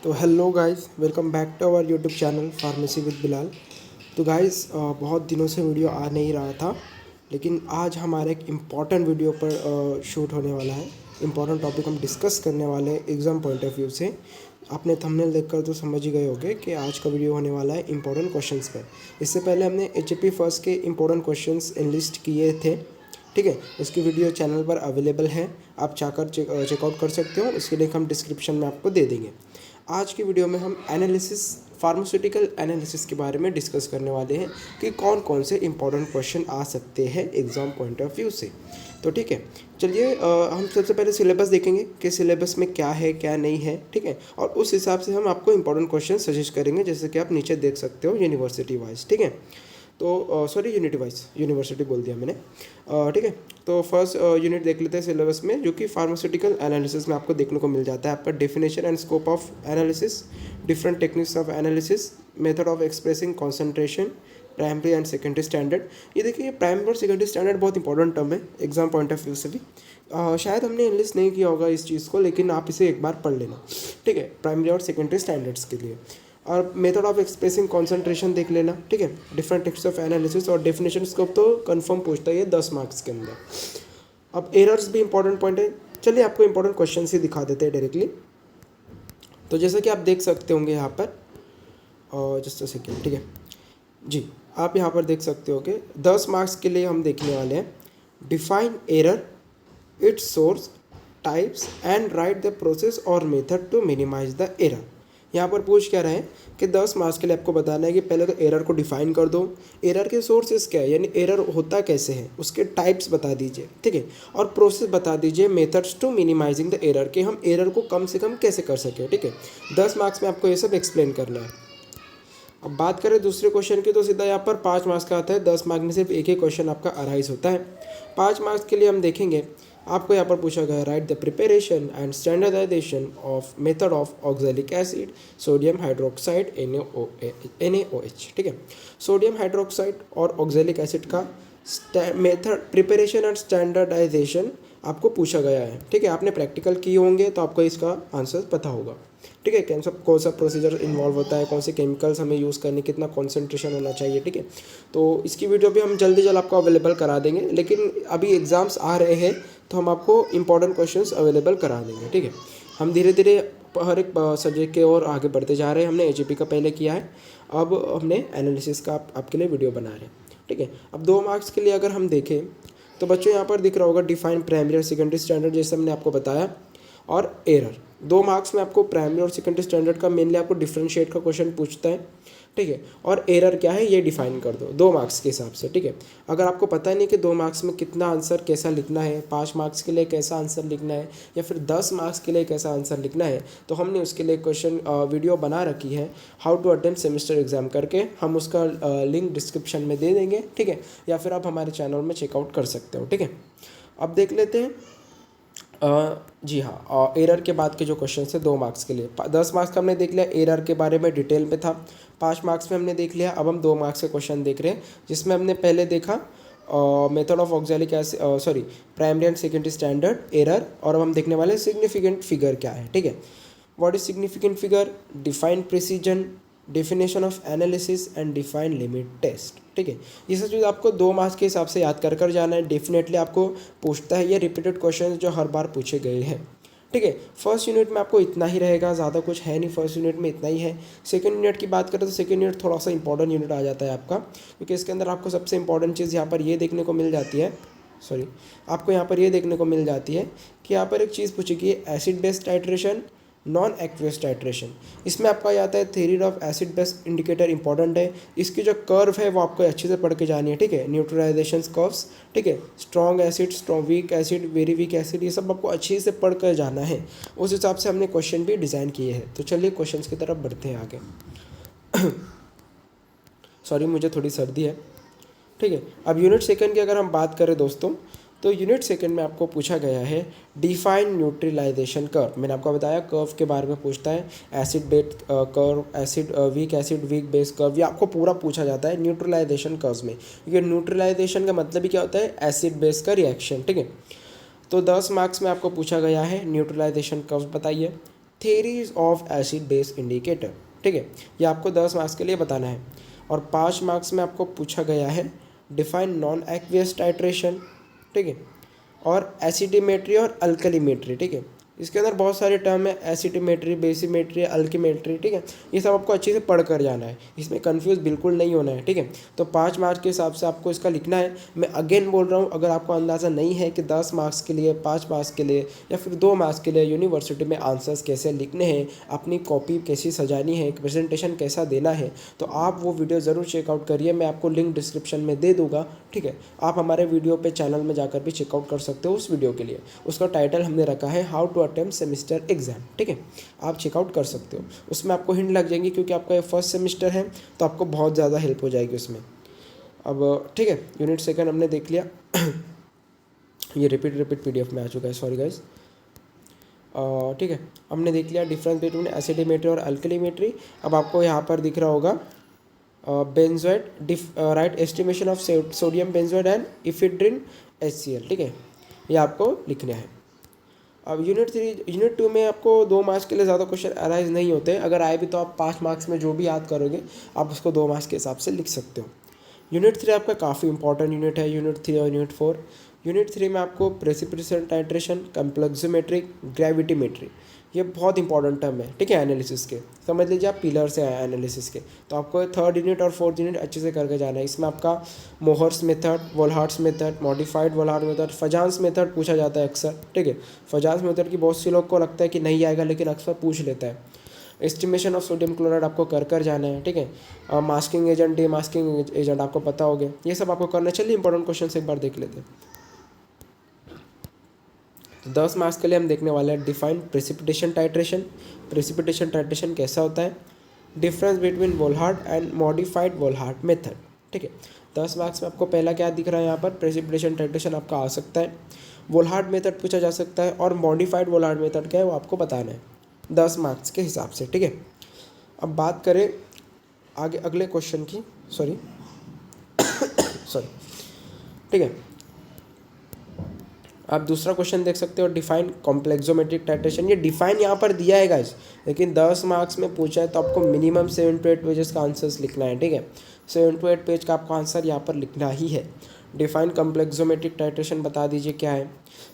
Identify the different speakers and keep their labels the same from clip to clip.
Speaker 1: तो hello guys, welcome back to our YouTube channel pharmacy with Bilal. तो guys, बहुत दिनों से वीडियो आ नहीं रहा था, लेकिन आज हमारा एक इम्पॉर्टेंट वीडियो पर शूट होने वाला है। इम्पॉर्टेंट टॉपिक हम डिस्कस करने वाले हैं एग्ज़ाम पॉइंट ऑफ व्यू से। आपने थंबनेल देखकर तो समझ ही गए होंगे कि आज का वीडियो होने वाला है इम्पॉर्टेंट क्वेश्चंस पर। इससे पहले हमने एचएपी फर्स्ट के इम्पॉर्टेंट क्वेश्चंस एनलिस्ट किए थे, ठीक है। उसकी वीडियो चैनल पर अवेलेबल है, आप जाकर चेकआउट कर सकते हो। उसके लिंक हम डिस्क्रिप्शन में आपको दे देंगे। आज की वीडियो में हम एनालिसिस, फार्मास्यूटिकल एनालिसिस के बारे में डिस्कस करने वाले हैं कि कौन कौन से इंपॉर्टेंट क्वेश्चन आ सकते हैं एग्ज़ाम पॉइंट ऑफ व्यू से। तो ठीक है, चलिए हम सबसे पहले सिलेबस देखेंगे कि सिलेबस में क्या है क्या नहीं है, ठीक है। और उस हिसाब से हम आपको इंपॉर्टेंट क्वेश्चन सजेस्ट करेंगे, जैसे कि आप नीचे देख सकते हो यूनिवर्सिटी वाइज, ठीक है। तो सॉरी, यूनिट वाइज, यूनिवर्सिटी बोल दिया मैंने, ठीक है। तो फर्स्ट यूनिट देख लेते हैं सिलेबस में, जो कि फार्मास्यूटिकल एनालिसिस में आपको देखने को मिल जाता है। आपका definition and scope of analysis, different techniques of analysis, method of expressing concentration, primary and secondary standard. ये देखिए, प्राइमरी और सेकेंडरी स्टैंडर्ड बहुत इंपॉर्टेंट टर्म है एग्जाम पॉइंट ऑफ व्यू से भी। शायद हमने एनालिस्ट नहीं किया होगा इस चीज़ को, लेकिन आप इसे एक बार पढ़ लेना, ठीक है, प्राइमरी और सेकेंडरी स्टैंडर्ड्स के लिए। और मेथड ऑफ एक्सप्रेसिंग कॉन्सेंट्रेशन देख लेना, ठीक है। डिफरेंट टेक्स्ट ऑफ एनालिसिस और डेफिनेशन स्कोप तो कंफर्म पूछता है ये 10 मार्क्स के अंदर। अब एरर्स भी इंपॉर्टेंट पॉइंट है। चलिए आपको इंपॉर्टेंट क्वेश्चन ही दिखा देते हैं डायरेक्टली। तो जैसा कि आप देख सकते होंगे यहाँ पर, और जस्ट अ सेकेंड, ठीक है जी, आप यहाँ पर देख सकते हो कि 10 मार्क्स के लिए हम देखने वाले हैं define error, its source, types and write the process और method to minimise the error. यहाँ पर पूछ क्या रहे हैं कि 10 मार्क्स के लिए आपको बताना है कि पहले तो एरर को डिफाइन कर दो, एरर के सोर्सेस क्या है, यानी एरर होता कैसे है, उसके टाइप्स बता दीजिए, ठीक है, और प्रोसेस बता दीजिए, methods to minimizing the error, कि हम एरर को कम से कम कैसे कर सकें, ठीक है। 10 मार्क्स में आपको ये सब एक्सप्लेन करना है। अब बात करें दूसरे क्वेश्चन की, तो सीधा यहाँ पर 5 मार्क्स का आता है। 10 मार्क्स में सिर्फ एक ही क्वेश्चन आपका अराइज होता है। 5 मार्क्स के लिए हम देखेंगे, आपको यहाँ पर पूछा गया write the preparation and standardization of method of oxalic acid sodium hydroxide NaOH, ठीक है। सोडियम हाइड्रोक्साइड और ऑक्जेलिक एसिड का मेथड, प्रिपरेशन एंड स्टैंडर्डाइजेशन आपको पूछा गया है, ठीक है। आपने प्रैक्टिकल किए होंगे तो आपको इसका आंसर पता होगा, ठीक है। कौन सा प्रोसीजर इन्वॉल्व होता है, कौन से केमिकल्स हमें यूज़ करने, कितना कॉन्सेंट्रेशन होना चाहिए, ठीक है। तो इसकी वीडियो भी हम जल्दी आपको अवेलेबल करा देंगे, लेकिन अभी एग्ज़ाम्स आ रहे हैं तो हम आपको इंपॉर्टेंट क्वेश्चंस अवेलेबल करा देंगे, ठीक है। हम धीरे धीरे हर एक सब्जेक्ट के और आगे बढ़ते जा रहे हैं। हमने एचपी का पहले किया है, अब हमने एनालिसिस का आपके लिए वीडियो बना रहे हैं, ठीक है। अब 2 मार्क्स के लिए अगर हम देखें तो बच्चों यहाँ पर दिख रहा होगा डिफाइन प्राइमरी और सेकेंडरी स्टैंडर्ड, जैसे हमने आपको बताया, और एरर। 2 मार्क्स में आपको प्राइमरी और सेकेंडरी स्टैंडर्ड का मेनली आपको डिफरेंशिएट का क्वेश्चन पूछता है, ठीक है। और एरर क्या है ये डिफाइन कर दो 2 मार्क्स के हिसाब से, ठीक है। अगर आपको पता नहीं कि 2 मार्क्स में कितना आंसर कैसा लिखना है, 5 मार्क्स के लिए कैसा आंसर लिखना है, या फिर 10 मार्क्स के लिए कैसा आंसर लिखना है, तो हमने उसके लिए क्वेश्चन वीडियो बना रखी है, how to attempt semester exam करके। हम उसका लिंक डिस्क्रिप्शन में दे देंगे, ठीक है, या फिर आप हमारे चैनल में चेकआउट कर सकते हो, ठीक है। अब देख लेते हैं, जी हाँ, एरर के बाद के जो क्वेश्चन है 2 मार्क्स के लिए। 10 मार्क्स का हमने देख लिया, एरर के बारे में डिटेल में था। 5 मार्क्स में हमने देख लिया। अब हम 2 मार्क्स के क्वेश्चन देख रहे हैं, जिसमें हमने पहले देखा method of oxalic acid, sorry, primary and secondary standard, error, और अब हम देखने वाले सिग्निफिकेंट फिगर क्या है, ठीक है। What is significant figure, define precision, definition of analysis and define limit test, ठीक है। ये सब चीज़ आपको 2 मार्क्स के हिसाब से याद कर जाना है। डेफिनेटली आपको पूछता है, ये रिपीटेड क्वेश्चन जो हर बार पूछे गए हैं, ठीक है। फर्स्ट यूनिट में आपको इतना ही रहेगा, ज़्यादा कुछ है नहीं, फर्स्ट यूनिट में इतना ही है। सेकंड यूनिट की बात करें तो सेकंड यूनिट थोड़ा सा इंपॉर्टेंट यूनिट आ जाता है आपका, क्योंकि इसके अंदर आपको सबसे इंपॉर्टेंट चीज़ यहाँ पर ये देखने को मिल जाती है, सॉरी, आपको यहाँ पर ये देखने को मिल जाती है कि यहाँ पर एक चीज़ पूछेगी, acid based titration, non aqueous titration. इसमें आपका आता है theory of acid base indicator important है। इसकी जो कर्व है वो आपको अच्छे से पढ़ के जानी है, ठीक है। न्यूट्रलाइजेशन कर्व्स, ठीक है, strong acid, strong weak acid, very weak acid, ये सब आपको अच्छे से पढ़ कर जाना है। उस हिसाब से हमने क्वेश्चन भी डिज़ाइन किए हैं। तो चलिए क्वेश्चन की तरफ बढ़ते हैं आगे। सॉरी, मुझे थोड़ी सर्दी है, ठीक है। अब यूनिट सेकंड की अगर हम बात करें दोस्तों, तो यूनिट सेकंड में आपको पूछा गया है डिफाइन न्यूट्रलाइजेशन कर्व। मैंने आपको बताया कर्व के बारे में पूछता है, acid base curve, acid weak base curve, ये आपको पूरा पूछा जाता है न्यूट्रलाइजेशन कर्व में, क्योंकि न्यूट्रलाइजेशन का मतलब ही क्या होता है, एसिड बेस का रिएक्शन, ठीक है। तो 10 मार्क्स में आपको पूछा गया है न्यूट्रलाइजेशन कर्व बताइए। Theories of acid base indicator. ठीक है, ये आपको 10 मार्क्स के लिए बताना है। और 5 मार्क्स में आपको पूछा गया है डिफाइन नॉन एक्वियस टाइट्रेशन। ठीक है, और एसिडिमेट्री और अल्कलीमेट्री। ठीक है, इसके अंदर बहुत सारे टर्म है, एसिडिमेट्री, बेसिमेट्री, अल्कीमेट्री। ठीक है, ये सब आपको अच्छे से पढ़ कर जाना है, इसमें कंफ्यूज बिल्कुल नहीं होना है। ठीक है, तो 5 मार्क्स के हिसाब से आपको इसका लिखना है। मैं अगेन बोल रहा हूँ, अगर आपको अंदाज़ा नहीं है कि 10 मार्क्स के लिए, 5 मार्क्स के लिए या फिर 2 मार्क्स के लिए यूनिवर्सिटी में आंसर्स कैसे लिखने हैं, अपनी कॉपी कैसी सजानी है, प्रेजेंटेशन कैसा देना है, तो आप वो वीडियो ज़रूर चेकआउट करिए। मैं आपको लिंक डिस्क्रिप्शन में दे दूँगा। ठीक है, आप हमारे वीडियो पे चैनल में जाकर भी चेकआउट कर सकते हो उस वीडियो के लिए। उसका टाइटल हमने रखा है how to attempt semester exam. ठीक है, आप चेकआउट कर सकते हो, उसमें आपको हिंट लग जाएंगी, क्योंकि आपका ये फर्स्ट सेमिस्टर है तो आपको बहुत ज़्यादा हेल्प हो जाएगी उसमें। अब ठीक है, यूनिट सेकंड हमने देख लिया। ये रिपीट PDF में आ चुका है, सॉरी गाइस। ठीक है, हमने देख लिया डिफरेंस बिटवीन एसिडिमेट्री और अल्कलीमेट्री। अब आपको यहाँ पर दिख रहा होगा benzoate, right estimation of sodium benzoate and ephedrine HCl। ठीक है, ये आपको लिखना है। अब यूनिट 2 में आपको 2 मार्क्स के लिए ज़्यादा क्वेश्चन अराइज नहीं होते, अगर आए भी तो आप 5 मार्क्स में जो भी याद करोगे आप उसको 2 मार्क्स के हिसाब से लिख सकते हो। यूनिट 3 आपका काफ़ी इंपॉर्टेंट यूनिट है, यूनिट 3 और यूनिट 4। यूनिट 3 में आपको प्रेसिपिटेशन टाइट्रेशन, कम्प्लेक्सोमेट्री, ग्रेविटीमेट्री, ये बहुत इंपॉर्टेंट टर्म है। ठीक है, एनालिसिस के समझ लीजिए आप, पिलर से है एनालिसिस के। तो आपको 3rd यूनिट और 4th यूनिट अच्छे से करके जाना है। इसमें आपका Mohr's method, Volhard's method, modified Volhard method, Fajans method पूछा जाता है अक्सर। ठीक है, फजांस मेथड की बहुत सी लोग को लगता है कि नहीं आएगा, लेकिन अक्सर पूछ लेता है। एस्टिमेशन ऑफ सोडियम क्लोराइड आपको कर जाना है। ठीक है, masking agent, D masking agent आपको पता हो गया, ये सब आपको करना। चलिए इंपॉर्टेंट क्वेश्चन एक बार देख लेते हैं। तो 10 मार्क्स के लिए हम देखने वाले हैं define precipitation titration. Precipitation titration कैसा होता है, difference between Volhard and modified Volhard method. ठीक है, 10 मार्क्स में आपको पहला क्या दिख रहा है यहाँ पर, प्रेसिपिटेशन टाइट्रेशन आपका आ सकता है, वोल्हार्ट मेथड पूछा जा सकता है, और मॉडिफाइड वोल्हार्ट मेथड क्या है वो आपको बताना है 10 मार्क्स के हिसाब से। ठीक है, अब बात करें आगे अगले क्वेश्चन की, सॉरी ठीक है, आप दूसरा क्वेश्चन देख सकते हो, डिफाइन कॉम्प्लेक्सोमेट्रिक टाइट्रेशन। ये डिफाइन यहाँ पर दिया है गाइस, लेकिन 10 मार्क्स में पूछा है तो आपको मिनिमम 7 to 8 पेजेस का आंसर्स लिखना है। ठीक है, 7 to 8 पेज का आपको आंसर यहाँ पर लिखना ही है। डिफाइन कॉम्प्लेक्सोमेट्रिक टाइट्रेशन बता दीजिए क्या है,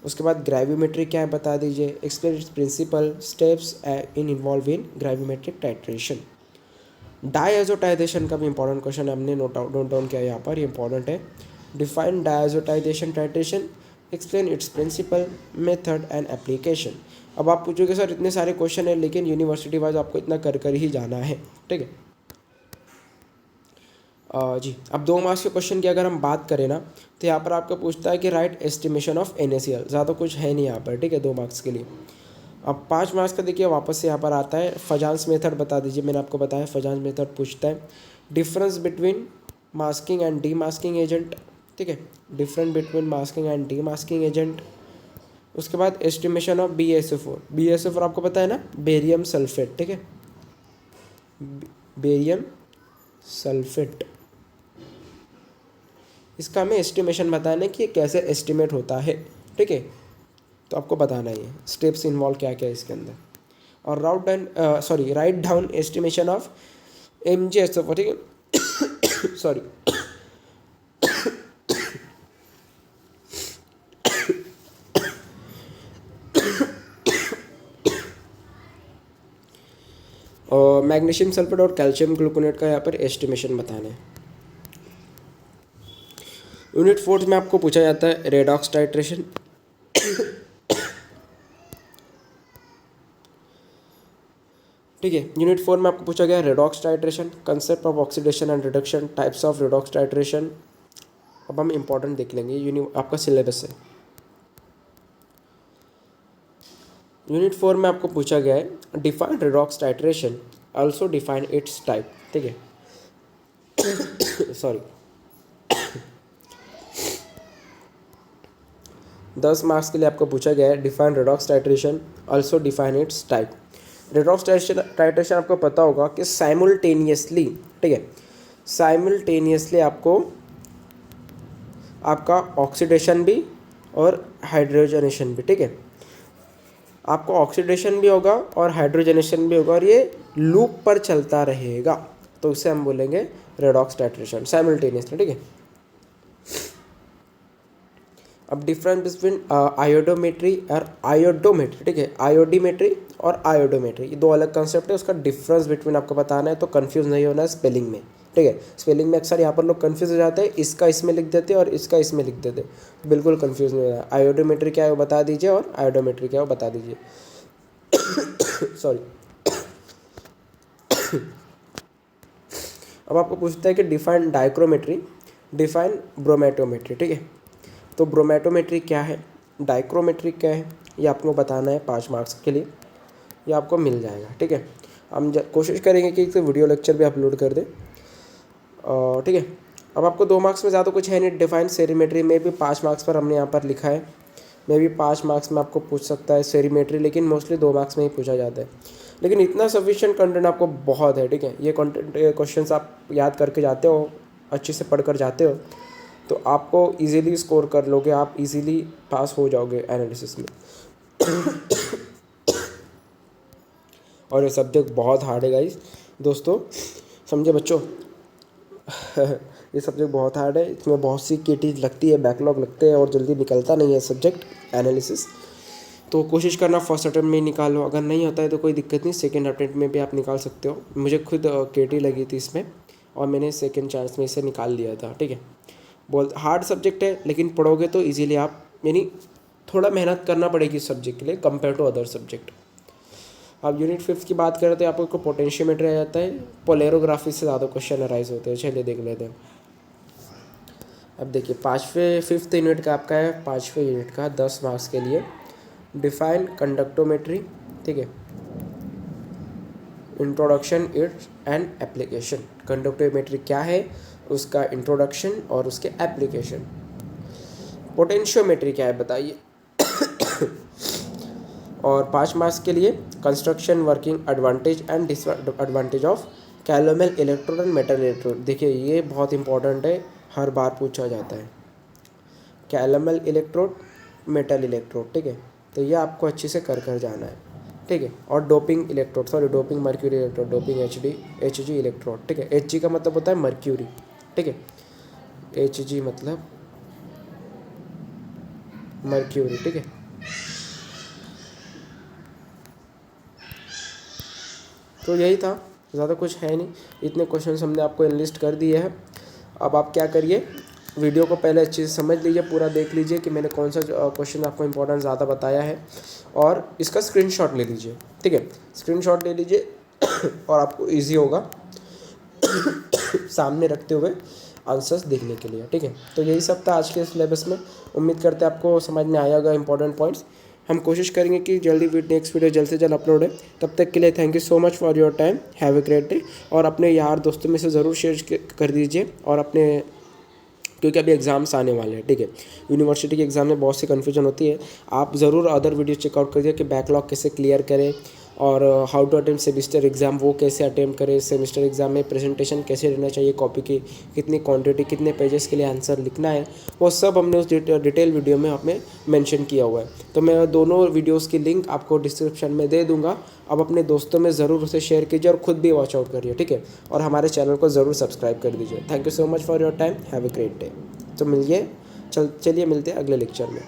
Speaker 1: उसके बाद ग्रेविमेट्री क्या है बता दीजिए, explain its principle, steps in involve in gravimetric titration. Diazotization का भी इंपॉर्टेंट क्वेश्चन हमने नोट डाउन किया यहाँ पर, ये इंपॉर्टेंट है। Define diazotization titration, explain its principle, method and application. अब आप पूछोगे सर इतने सारे क्वेश्चन है, लेकिन यूनिवर्सिटी वाइज आपको इतना कर ही जाना है। ठीक है, जी अब 2 मार्क्स के क्वेश्चन की अगर हम बात करें ना, तो यहाँ पर आपको पूछता है कि राइट एस्टिमेशन ऑफ NaCl। ज़्यादा कुछ है नहीं यहाँ पर। ठीक है, 2 मार्क्स के लिए। अब 5 मार्क्स का देखिए वापस से यहाँ पर आता है, फजांस मेथड बता दीजिए। मैंने आपको बताया फजांस मेथड पूछता है। Difference between masking and D masking agent. ठीक है, difference between masking and D masking agent. उसके बाद एस्टिमेशन ऑफ BaSO4। BaSO4 आपको पता है ना, बेरियम सल्फेट। ठीक है, बेरियम सल्फेट, इसका हमें एस्टिमेशन बताना है कि ये कैसे एस्टिमेट होता है। ठीक है, तो आपको बताना ही है स्टेप्स इन्वॉल्व क्या क्या है इसके अंदर। और write down estimation of MgSO4। ठीक है सॉरी और मैग्नीशियम सल्फेट और कैल्शियम ग्लूकोनेट का यहाँ पर एस्टिमेशन बताना है। यूनिट 4 में आपको पूछा जाता है रेडॉक्स टाइट्रेशन। ठीक है, यूनिट 4 में आपको पूछा गया redox titration, concept of oxidation and reduction, types of redox titration. अब हम इंपॉर्टेंट देख लेंगे, आपका सिलेबस है। यूनिट 4 में आपको पूछा गया है define redox titration, also define it's type. ठीक है सॉरी 10 मार्क्स के लिए आपको पूछा गया है define redox titration, also define it's type. Redox titration आपको पता होगा कि साइमल्टेनियसली, ठीक है, साइमल्टेनियसली आपको आपका ऑक्सीडेशन भी और हाइड्रोजनेशन भी। ठीक है, आपको ऑक्सीडेशन भी होगा और हाइड्रोजनेशन भी होगा और ये लूप पर चलता रहेगा, तो उसे हम बोलेंगे रेडॉक्स टाइट्रेशन साइमल्टेनियसली, ठीक है। अब डिफरेंस बिटवीन आयोडोमेट्री और आयोडोमेट्री, ठीक है, आयोडीमेट्री और आयोडोमेट्री ये दो अलग कंसेप्ट है, उसका डिफरेंस बिटवीन आपको बताना है, तो कंफ्यूज नहीं होना है स्पेलिंग में, ठीक है। स्पेलिंग में अक्सर यहाँ पर लोग कंफ्यूज हो जाते हैं, इसका इसमें लिख देते हैं और इसका इसमें लिख देते हैं, बिल्कुल कंफ्यूज नहीं होना। आयोडोमेट्री क्या है वो बता दीजिए और आयोडोमेट्री क्या है वो बता दीजिए। सॉरी। अब आपको पूछता है कि डिफाइन डाइक्रोमेट्री, डिफाइन ब्रोमेटोमेट्री, ठीक है। तो ब्रोमेटोमेट्री क्या है, डाइक्रोमेट्री क्या है, ये आपको बताना है 5 मार्क्स के लिए, ये आपको मिल जाएगा, ठीक है। हम कोशिश करेंगे कि तो वीडियो लेक्चर भी अपलोड कर दें, ठीक है। अब आपको 2 मार्क्स में ज़्यादा कुछ है नहीं, डिफाइन सेरीमेट्री में भी 5 मार्क्स पर हमने यहाँ पर लिखा है, मे भी 5 मार्क्स में आपको पूछ सकता है सेरीमेट्री, लेकिन मोस्टली 2 मार्क्स में ही पूछा जाता है, लेकिन इतना सफिशिएंट कंटेंट आपको बहुत है, ठीक है। ये कंटेंट क्वेश्चंस आप याद करके जाते हो, अच्छे से पढ़ कर जाते हो, तो आपको इजीली स्कोर कर लोगे, आप इजीली पास हो जाओगे एनालिसिस में। और ये सब्जेक्ट बहुत हार्ड है गाइस, दोस्तों समझे बच्चों। ये सब्जेक्ट बहुत हार्ड है, इसमें बहुत सी केटीज लगती है, बैकलॉग लगते हैं और जल्दी निकलता नहीं है सब्जेक्ट एनालिसिस। तो कोशिश करना फर्स्ट अटेम्प्ट में ही निकालो, अगर नहीं होता है तो कोई दिक्कत नहीं, सेकंड अटेम्प्ट में भी आप निकाल सकते हो। मुझे खुद केटी लगी थी इसमें और मैंने सेकंड चांस में इसे निकाल लिया था, ठीक है। बहुत हार्ड सब्जेक्ट है, लेकिन पढ़ोगे तो इजीली आप, यानी थोड़ा मेहनत करना पड़ेगी इस सब्जेक्ट के लिए कंपेयर टू अदर सब्जेक्ट। अब यूनिट 5 की बात करें तो आपको पोटेंशियोमीटर आ जाता है, पोलेरोग्राफी से ज़्यादा क्वेश्चन अराइज होते हैं, चलिए देख लेते हैं। अब देखिए 5th यूनिट का आपका है, 5वें यूनिट का 10 मार्क्स के लिए, डिफाइन कंडक्टोमेट्री, ठीक है, इंट्रोडक्शन इट्स एंड एप्लीकेशन। कंडक्टोमेट्री क्या है, उसका इंट्रोडक्शन और उसके एप्लीकेशन। पोटेंशियोमेट्री क्या है बताइए। और 5 मार्क्स के लिए construction working advantage and disadvantage of calomel electrode and metal electrode. देखिए ये बहुत इंपॉर्टेंट है, हर बार पूछा जाता है, कैलोमल इलेक्ट्रोड मेटल इलेक्ट्रोड, ठीक है। तो ये आपको अच्छे से कर जाना है, ठीक है। और doping electrode, sorry doping mercury electrode, doping H G electrode, ठीक है। एच जी का मतलब होता है मर्क्यूरी, ठीक है, एच जी मतलब मर्क्यूरी, ठीक है। तो यही था, ज़्यादा कुछ है नहीं, इतने क्वेश्चंस हमने आपको लिस्ट कर दिए हैं। अब आप क्या करिए, वीडियो को पहले अच्छे से समझ लीजिए, पूरा देख लीजिए कि मैंने कौन सा क्वेश्चन आपको इंपॉर्टेंट ज़्यादा बताया है, और इसका स्क्रीनशॉट ले लीजिए, ठीक है। स्क्रीनशॉट ले लीजिए और आपको ईजी होगा सामने रखते हुए आंसर्स देखने के लिए, ठीक है। तो यही सब था आज के सिलेबस में, उम्मीद करते हैं आपको समझ में आया होगा इंपॉर्टेंट पॉइंट्स। हम कोशिश करेंगे कि जल्दी नेक्स्ट वीडियो जल्द से जल्द अपलोड है। तब तक के लिए thank you so much for your time, have a great day. और अपने यार दोस्तों में से ज़रूर शेयर कर दीजिए, और अपने, क्योंकि अभी एग्ज़ाम्स आने वाले हैं, ठीक है। यूनिवर्सिटी के एग्ज़ाम में बहुत सी कन्फ्यूजन होती है, आप ज़रूर अदर वीडियो चेकआउट करिए कि बैकलॉग कैसे क्लियर करें, और how to attempt semester exam वो कैसे अटेम्प्ट करें, सेमिस्टर एग्ज़ाम में प्रेजेंटेशन कैसे रहना चाहिए, कॉपी की कितनी क्वांटिटी, कितने पेजेस के लिए आंसर लिखना है, वो सब हमने उस डिटेल वीडियो में हमें मेंशन किया हुआ है। तो मैं दोनों वीडियोस की लिंक आपको डिस्क्रिप्शन में दे दूंगा, अब अपने दोस्तों में ज़रूर उसे शेयर कीजिए और ख़ुद भी वॉच आउट करिए, ठीक है। और हमारे चैनल को ज़रूर सब्सक्राइब कर दीजिए। Thank you so much for your time, have a great day. तो चलिए मिलते हैं अगले लेक्चर में।